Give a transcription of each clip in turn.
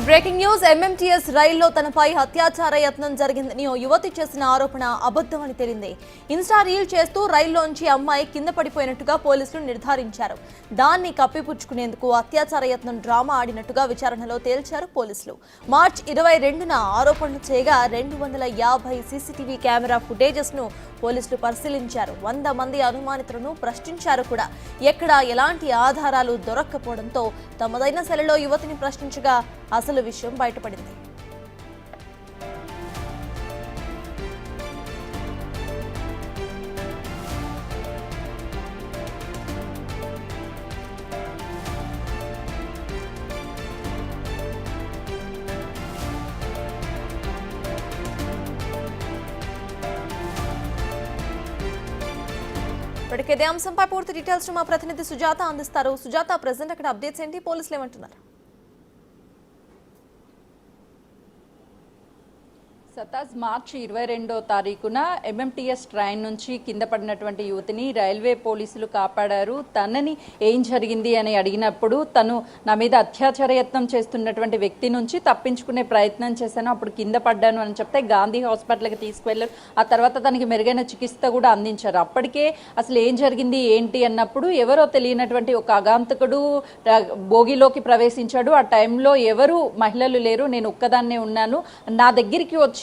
Breaking news MMTS రైల్లో తనపై అత్యాచార యత్నం జరిగిందని ఓ యువతి చేసిన ఆరోపణ అబద్ధమని తేలింది. ఇన్స్టా రీల్ చేస్తూ రైల్లోంచి అమ్మాయి కింద పడిపోయినట్టుగా పోలీసులు నిర్ధారించారు. దాన్ని కప్పిపుచ్చుకునేందుకు అత్యాచార యత్నం డ్రామా ఆడినట్టుగా విచారణలో తేల్చారు పోలీసులు. మార్చి 22న ఆరోపణలు చేయగా 250 సీసీటీవీ కెమెరా ఫుటేజెస్ ను పోలీసులు పరిశీలించారు. 100 మంది అనుమానితులను ప్రశ్నించారు కూడా. ఎక్కడా ఎలాంటి ఆధారాలు దొరక్కపోవడంతో తమదైన శైలిలో యువతిని ప్రశ్నించగా అసలు విషయం బయటపడింది. ఇప్పటికే ఇదే అంశంపై పూర్తి డీటెయిల్స్ మా ప్రతినిధి సుజాత అందిస్తారు. సుజాత, ప్రెసెంట్ అక్కడ అప్డేట్స్ ఏంటి? పోలీసులు ఏమంటున్నారు? సతాజ్ మార్చి 22వ తారీఖున ఎంఎంటీఎస్ ట్రైన్ నుంచి కింద పడినటువంటి యువతిని రైల్వే పోలీసులు కాపాడారు. తనని ఏం జరిగింది అని అడిగినప్పుడు తను నా మీద అత్యాచార యత్నం చేస్తున్నటువంటి వ్యక్తి నుంచి తప్పించుకునే ప్రయత్నం చేశాను, అప్పుడు కింద పడ్డాను అని చెప్తే గాంధీ హాస్పిటల్కి తీసుకువెళ్ళారు. ఆ తర్వాత తనకి మెరుగైన చికిత్స కూడా అందించారు. అప్పటికే అసలు ఏం జరిగింది ఏంటి అన్నప్పుడు ఎవరో తెలియనటువంటి ఒక అగాంతకుడు బోగిలోకి ప్రవేశించాడు. ఆ టైంలో ఎవరు మహిళలు లేరు, నేను ఒక్కదాన్నే ఉన్నాను. నా దగ్గరికి వచ్చి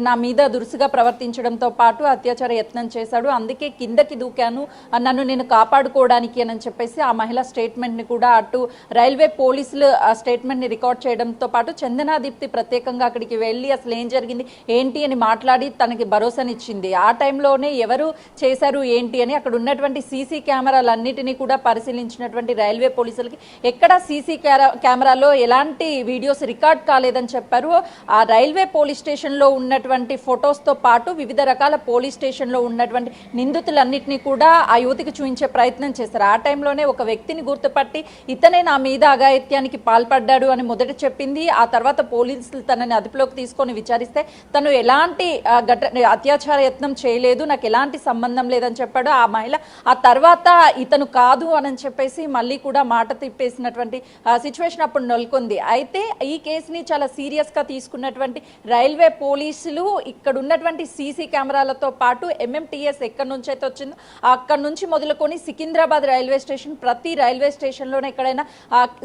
నా మీద దురుసుగా ప్రవర్తించడంతో పాటు అత్యాచార యత్నం చేశాడు. అందుకే కిందకి దూకాను, నన్ను నేను కాపాడుకోవడానికి అని చెప్పేసి ఆ మహిళ స్టేట్మెంట్ ని కూడా అటు రైల్వే పోలీసులు ఆ స్టేట్మెంట్ ని రికార్డ్ చేయడంతో పాటు చందనాదీప్తి ప్రత్యేకంగా అక్కడికి వెళ్ళి అసలు ఏం జరిగింది ఏంటి అని మాట్లాడి తనకి భరోసానిచ్చింది. ఆ టైంలోనే ఎవరు చేశారు ఏంటి అని అక్కడ ఉన్నటువంటి సీసీ కెమెరాలన్నిటినీ కూడా పరిశీలించినటువంటి రైల్వే పోలీసులకి ఎక్కడ సీసీ కెమెరాలో ఎలాంటి వీడియోస్ రికార్డ్ కాలేదని చెప్పారు. ఆ రైల్వే పోలీస్ స్టేషన్ లో ఉన్నటువంటి ఫొటోస్ తో పాటు వివిధ రకాల పోలీస్ స్టేషన్ లో ఉన్నటువంటి నిందితులన్నింటినీ కూడా ఆ యువతికి చూపించే ప్రయత్నం చేశారు. ఆ టైంలోనే ఒక వ్యక్తిని గుర్తుపట్టి ఇతనే నా మీద అఘాయిత్యానికి పాల్పడ్డాడు అని మొదట చెప్పింది. ఆ తర్వాత పోలీసులు తనని అదుపులోకి తీసుకొని విచారిస్తే తను ఎలాంటి అత్యాచార యత్నం చేయలేదు, నాకు ఎలాంటి సంబంధం లేదని చెప్పాడు ఆ మహిళ. ఆ తర్వాత ఇతను కాదు అని చెప్పేసి మళ్ళీ కూడా మాట తిప్పేసినటువంటి సిచ్యువేషన్ అప్పుడు నెలకొంది. అయితే ఈ కేసుని చాలా సీరియస్ గా తీసుకున్నటువంటి రైల్వే పోలీసులు ఇక్కడ ఉన్నటువంటి సీసీ కెమెరాలతో పాటు ఎంఎంటీఎస్ ఎక్కడి నుంచి అయితే వచ్చిందో అక్కడ నుంచి మొదలుకొని సికింద్రాబాద్ రైల్వే స్టేషన్ ప్రతి రైల్వే స్టేషన్లోనే ఎక్కడైనా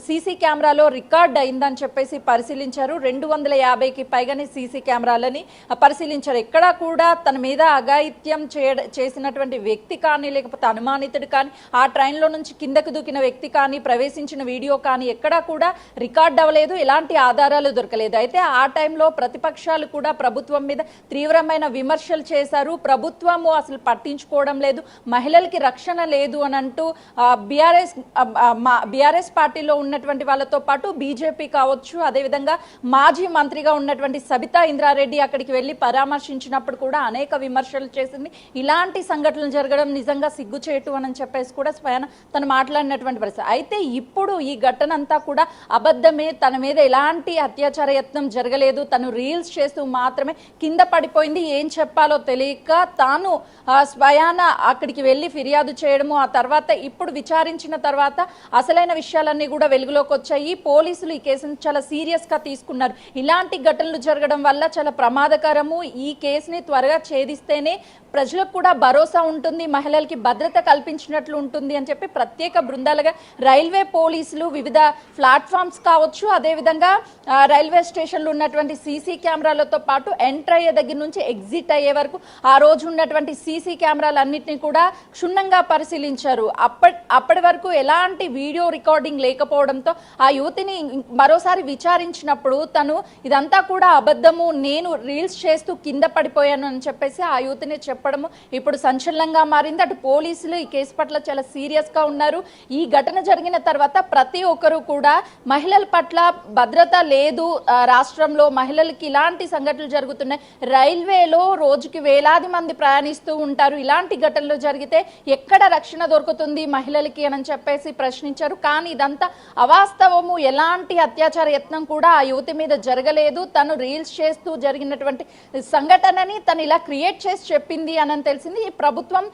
సీసీ కెమెరాలో రికార్డ్ అయిందని చెప్పేసి పరిశీలించారు. 250కి పైగానే సీసీ కెమెరాలని పరిశీలించారు. ఎక్కడా కూడా తన మీద అఘాయిత్యం చేసినటువంటి వ్యక్తి కానీ లేకపోతే అనుమానితుడు కానీ ఆ ట్రైన్లో నుంచి కిందకు దూకిన వ్యక్తి కానీ ప్రవేశించిన వీడియో కానీ ఎక్కడా కూడా రికార్డ్ అవ్వలేదు, ఎలాంటి ఆధారాలు దొరకలేదు. అయితే ఆ టైంలో ప్రతిపక్షాలు కూడా ప్రభుత్వం మీద తీవ్రమైన విమర్శలు చేశారు. ప్రభుత్వము అసలు పట్టించుకోవడం లేదు, మహిళలకి రక్షణ లేదు అని అంటూ బీఆర్ఎస్ పార్టీలో ఉన్నటువంటి వాళ్ళతో పాటు బీజేపీ కావచ్చు, అదేవిధంగా మాజీ మంత్రిగా ఉన్నటువంటి సబితా ఇంద్రారెడ్డి అక్కడికి వెళ్ళి పరామర్శించినప్పుడు కూడా అనేక విమర్శలు చేసింది. ఇలాంటి సంఘటనలు జరగడం నిజంగా సిగ్గుచేటు అని చెప్పేసి కూడా స్వయం తను మాట్లాడినటువంటి పరిస్థితి. అయితే ఇప్పుడు ఈ ఘటన అంతా కూడా అబద్ధమే, తన మీద ఎలాంటి అత్యాచార యత్నం జరగలేదు, తను రీల్స్ చేస్తూ మాత్రమే కింద పడిపోయింది, ఏం చెప్పాలో తెలియక తాను స్వయాన అక్కడికి వెళ్ళి ఫిర్యాదు చేయడము. ఆ తర్వాత ఇప్పుడు విచారించిన తర్వాత అసలైన విషయాలన్నీ కూడా వెలుగులోకి వచ్చాయి. పోలీసులు ఈ కేసును చాలా సీరియస్ గా తీసుకున్నారు. ఇలాంటి ఘటనలు జరగడం వల్ల చాలా ప్రమాదకరము. ఈ కేసుని త్వరగా ఛేదిస్తేనే ప్రజలకు కూడా భరోసా ఉంటుంది, మహిళలకి భద్రత కల్పించినట్లు ఉంటుంది అని చెప్పి ప్రత్యేక బృందాలుగా రైల్వే పోలీసులు వివిధ ప్లాట్ఫామ్స్ కావచ్చు, అదేవిధంగా రైల్వే స్టేషన్లు ఉన్నటువంటి సీసీ కెమెరాలతో పాటు ఎంటర్ అయ్యే దగ్గర నుంచి ఎగ్జిట్ అయ్యే వరకు ఆ రోజు ఉన్నటువంటి సీసీ కెమెరాలన్నింటినీ కూడా క్షుణ్ణంగా పరిశీలించారు. అప్పటి వరకు ఎలాంటి వీడియో రికార్డింగ్ లేకపోవడంతో ఆ యువతిని మరోసారి విచారించినప్పుడు తను ఇదంతా కూడా అబద్ధము, నేను రీల్స్ చేస్తూ కింద పడిపోయాను అని చెప్పేసి ఆ యువతిని చెప్పడము ఇప్పుడు సంచలనంగా మారింది. అటు పోలీసులు ఈ కేసు పట్ల చాలా సీరియస్ గా ఉన్నారు. ఈ ఘటన జరిగిన తర్వాత ప్రతి ఒక్కరు కూడా మహిళల పట్ల భద్రత లేదు రాష్ట్రంలో, మహిళలకి ఇలాంటి సంఘటనలు జరుగుతున్నాయి. రైల్వేలో రోజుకి వేలాది మంది ప్రయాణిస్తూ ఉంటారు. ఇలాంటి ఘటనలు జరిగితే ఎక్కడ రక్షణ దొరుకుతుంది మహిళలకి అని చెప్పేసి ప్రశ్నించారు. కానీ ఇదంతా అవాస్తవము. ఎలాంటి అత్యాచార యత్నం కూడా ఆ యువతి మీద జరగలేదు. తను రీల్స్ చేస్తూ జరిగినటువంటి సంఘటనని తను ఇలా క్రియేట్ చేసి చెప్పింది అని తెలిసింది. ఈ ప్రభుత్వం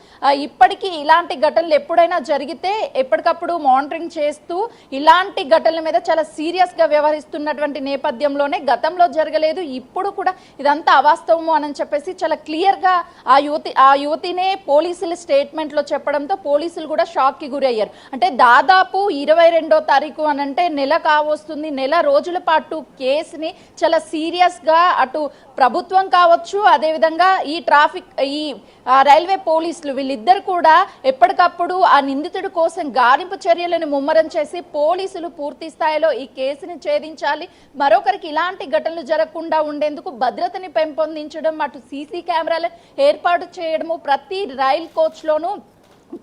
ఇప్పటికీ ఇలాంటి ఘటనలు ఎప్పుడైనా జరిగితే ఎప్పటికప్పుడు మానిటరింగ్ చేస్తూ ఇలాంటి ఘటనల మీద చాలా సీరియస్ గా వ్యవహరిస్తున్నటువంటి నేపథ్యంలోనే గతంలో జరగలేదు, ఇప్పుడు కూడా ఇదంతా అవాస్తవము అని చెప్పేసి చాలా క్లియర్ గా ఆ యువతినే పోలీసుల స్టేట్మెంట్ లో చెప్పడంతో పోలీసులు కూడా షాక్ కి గురయ్యారు. అంటే దాదాపు 22వ తారీఖు అనంటే నెల కావస్తుంది. నెల రోజుల పాటు కేసుని చాలా సీరియస్ గా అటు ప్రభుత్వం కావచ్చు, అదేవిధంగా ఈ రైల్వే పోలీసులు వీళ్ళిద్దరు కూడా ఎప్పటికప్పుడు ఆ నిందితుడి కోసం గాలింపు చర్యలను ముమ్మరం చేసి పోలీసులు పూర్తి స్థాయిలో ఈ కేసుని ఛేదించాలి, మరొకరికి ఇలాంటి ఘటనలు జరగకుండా ఉండేందుకు భద్రతని పెంపొందించడం, అటు సీసీ కెమెరాలు ఏర్పాటు చేయడము, ప్రతి రైల్ కోచ్లోనూ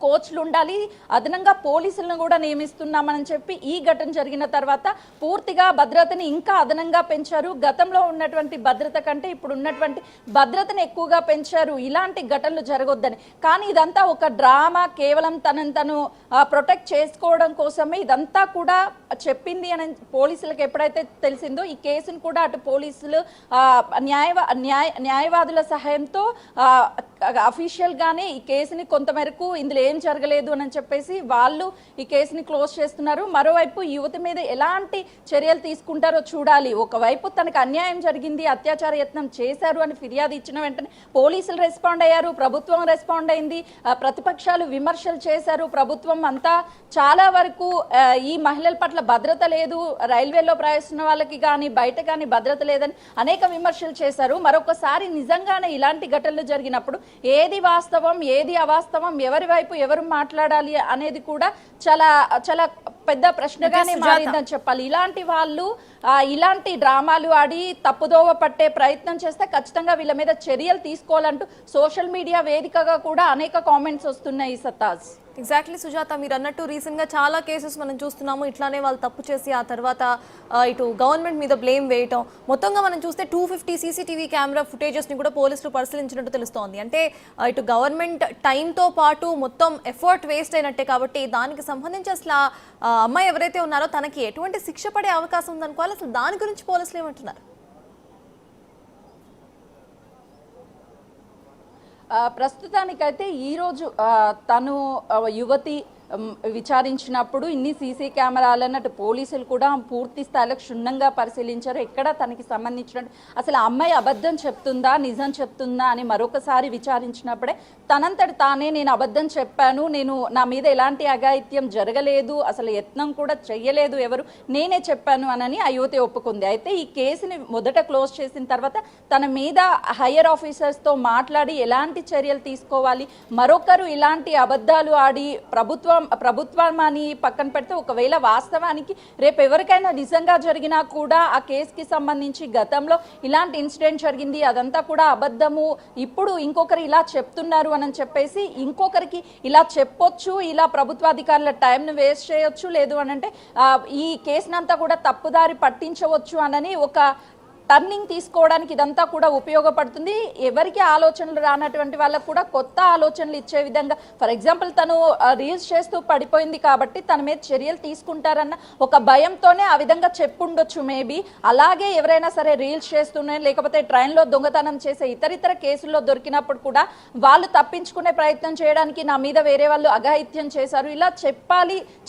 కోచ్లు ఉండాలి, అదనంగా పోలీసులను కూడా నియమిస్తున్నామని చెప్పి ఈ ఘటన జరిగిన తర్వాత పూర్తిగా భద్రతని ఇంకా అదనంగా పెంచారు. గతంలో ఉన్నటువంటి భద్రత కంటే ఇప్పుడు ఉన్నటువంటి భద్రతను ఎక్కువగా పెంచారు, ఇలాంటి ఘటనలు జరగొద్దని. కానీ ఇదంతా ఒక డ్రామా, కేవలం తను ప్రొటెక్ట్ చేసుకోవడం కోసమే ఇదంతా కూడా చెప్పింది అని పోలీసులకు ఎప్పుడైతే తెలిసిందో ఈ కేసును కూడా అటు పోలీసులు న్యాయవాదుల సహాయంతో అఫీషియల్ గానే ఈ కేసుని కొంతమేరకు ఇందులో ఏం జరగలేదు అని చెప్పేసి వాళ్ళు ఈ కేసుని క్లోజ్ చేస్తున్నారు. మరోవైపు యువతి మీద ఎలాంటి చర్యలు తీసుకుంటారో చూడాలి. ఒకవైపు తనకు అన్యాయం జరిగింది, అత్యాచార యత్నం చేశారు అని ఫిర్యాదు ఇచ్చిన వెంటనే పోలీసులు రెస్పాండ్ అయ్యారు, ప్రభుత్వం రెస్పాండ్ అయింది, ప్రతిపక్షాలు విమర్శలు చేశారు. ప్రభుత్వం అంతా చాలా వరకు ఈ మహిళల పట్ల భద్రత లేదు, రైల్వేలో ప్రయాణిస్తున్న వాళ్ళకి కానీ బయట కానీ భద్రత లేదని అనేక విమర్శలు చేశారు. మరొకసారి నిజంగానే ఇలాంటి ఘటనలు జరిగినప్పుడు ఏది వాస్తవం ఏది అవాస్తవం, ఎవరి వైపు ఎవరు మాట్లాడాలి అనేది కూడా చాలా చాలా పెద్ద ప్రశ్నగానే మారిందని చెప్పాలి. ఇలాంటి వాళ్ళు ఇలాంటి డ్రామాలు ఆడి తప్పుదోవ పట్టే ప్రయత్నం చేస్తే ఖచ్చితంగా వీళ్ళ మీద చర్యలు తీసుకోవాలంటూ సోషల్ మీడియా వేదికగా కూడా అనేక కామెంట్స్ వస్తున్నాయి. సత్తాజ్, ఎగ్జాక్ట్లీ సుజాత, మీరు అన్నట్టు రీసెంట్గా చాలా కేసెస్ మనం చూస్తున్నాము. ఇట్లానే వాళ్ళు తప్పు చేసి ఆ తర్వాత ఇటు గవర్నమెంట్ మీద బ్లేమ్ వేయటం. మొత్తంగా మనం చూస్తే 250 సీసీటీవీ కెమెరా ఫుటేజెస్ని కూడా పోలీసులు పరిశీలించినట్టు తెలుస్తోంది. అంటే ఇటు గవర్నమెంట్ టైంతో పాటు మొత్తం ఎఫర్ట్ వేస్ట్ అయినట్టే. కాబట్టి దానికి సంబంధించి అసలు అమ్మాయి ఎవరైతే ఉన్నారో తనకి ఎటువంటి శిక్ష పడే అవకాశం ఉందనుకోవాలి. అసలు దాని గురించి పోలీసులు ఏమంటున్నారు? ప్రస్తుతానికైతే ఈరోజు తను యువతి విచారించినప్పుడు ఇన్ని సీసీ కెమెరాలను అటు పోలీసులు కూడా పూర్తి స్థాయిలో క్షుణ్ణంగా పరిశీలించారు. ఎక్కడ తనకి సంబంధించినట్టు అసలు అమ్మాయి అబద్ధం చెప్తుందా నిజం చెప్తుందా అని మరొకసారి విచారించినప్పుడే తనంతటి తానే నేను అబద్ధం చెప్పాను, నేను నా మీద ఎలాంటి అఘాయిత్యం జరగలేదు, అసలు యత్నం కూడా చెయ్యలేదు ఎవరు, నేనే చెప్పాను అని ఆ యువతి ఒప్పుకుంది. అయితే ఈ కేసుని మొదట క్లోజ్ చేసిన తర్వాత తన మీద హయ్యర్ ఆఫీసర్స్తో మాట్లాడి ఎలాంటి చర్యలు తీసుకోవాలి, మరొకరు ఇలాంటి అబద్ధాలు ఆడి ప్రభుత్వాన్ని పక్కన పెడితే ఒకవేళ వాస్తవానికి రేపు ఎవరికైనా నిజంగా జరిగినా కూడా ఆ కేసుకి సంబంధించి గతంలో ఇలాంటి ఇన్సిడెంట్ జరిగింది, అదంతా కూడా అబద్ధము, ఇప్పుడు ఇంకొకరు ఇలా చెప్తున్నారు అని చెప్పేసి ఇంకొకరికి ఇలా చెప్పొచ్చు, ఇలా ప్రభుత్వాధికారుల టైంను వేస్ట్ చేయొచ్చు, లేదు అని అంటే ఈ కేసునంతా కూడా తప్పుదారి పట్టించవచ్చు అని ఒక టర్నింగ్ తీసుకోవడానికి ఇదంతా కూడా ఉపయోగపడుతుంది. ఎవరికి ఆలోచనలు రానటువంటి వాళ్ళకు కూడా కొత్త ఆలోచనలు ఇచ్చే విధంగా, ఫర్ ఎగ్జాంపుల్ తను రీల్స్ చేస్తూ పడిపోయింది కాబట్టి తన మీద చర్యలు తీసుకుంటారన్న ఒక భయంతోనే ఆ విధంగా చెప్పుండొచ్చు మేబీ. అలాగే ఎవరైనా సరే రీల్స్ చేస్తున్నాయి లేకపోతే ట్రైన్లో దొంగతనం చేసే ఇతరితర కేసుల్లో దొరికినప్పుడు కూడా వాళ్ళు తప్పించుకునే ప్రయత్నం చేయడానికి నా మీద వేరే వాళ్ళు అఘాయిత్యం చేశారు ఇలా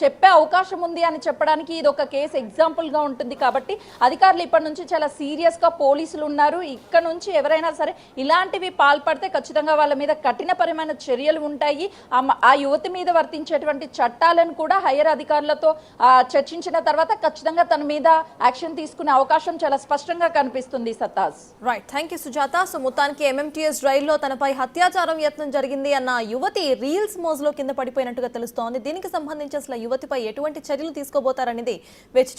చెప్పే అవకాశం ఉంది అని చెప్పడానికి ఇది ఒక కేసు ఎగ్జాంపుల్గా ఉంటుంది. కాబట్టి అధికారులు ఇప్పటి నుంచి చాలా సీరియస్ గా పోలీసులు ఉన్నారు. ఇక్కడ నుంచి ఎవరైనా సరే ఇలాంటివి పాల్పడితే ఖచ్చితంగా వాళ్ళ మీద కఠినపరమైన చర్యలు ఉంటాయి. ఆ యువతి మీద వర్తించేటువంటి చట్టాలను కూడా హైయర్ అధికారులతో చర్చించిన తర్వాత ఖచ్చితంగా తన మీద యాక్షన్ తీసుకునే అవకాశం చాలా స్పష్టంగా కనిపిస్తుంది. సత్తాజ్, right, thank you Sujata. So మొత్తానికి ఎంఎంటీఎస్ రైల్లో తనపై అత్యాచారం యత్నం జరిగింది అన్న యువతి రీల్స్ మోజులో కింద పడిపోయినట్టుగా తెలుస్తోంది. దీనికి సంబంధించి అసలు యువతిపై ఎటువంటి చర్యలు తీసుకోబోతారనేది వేచి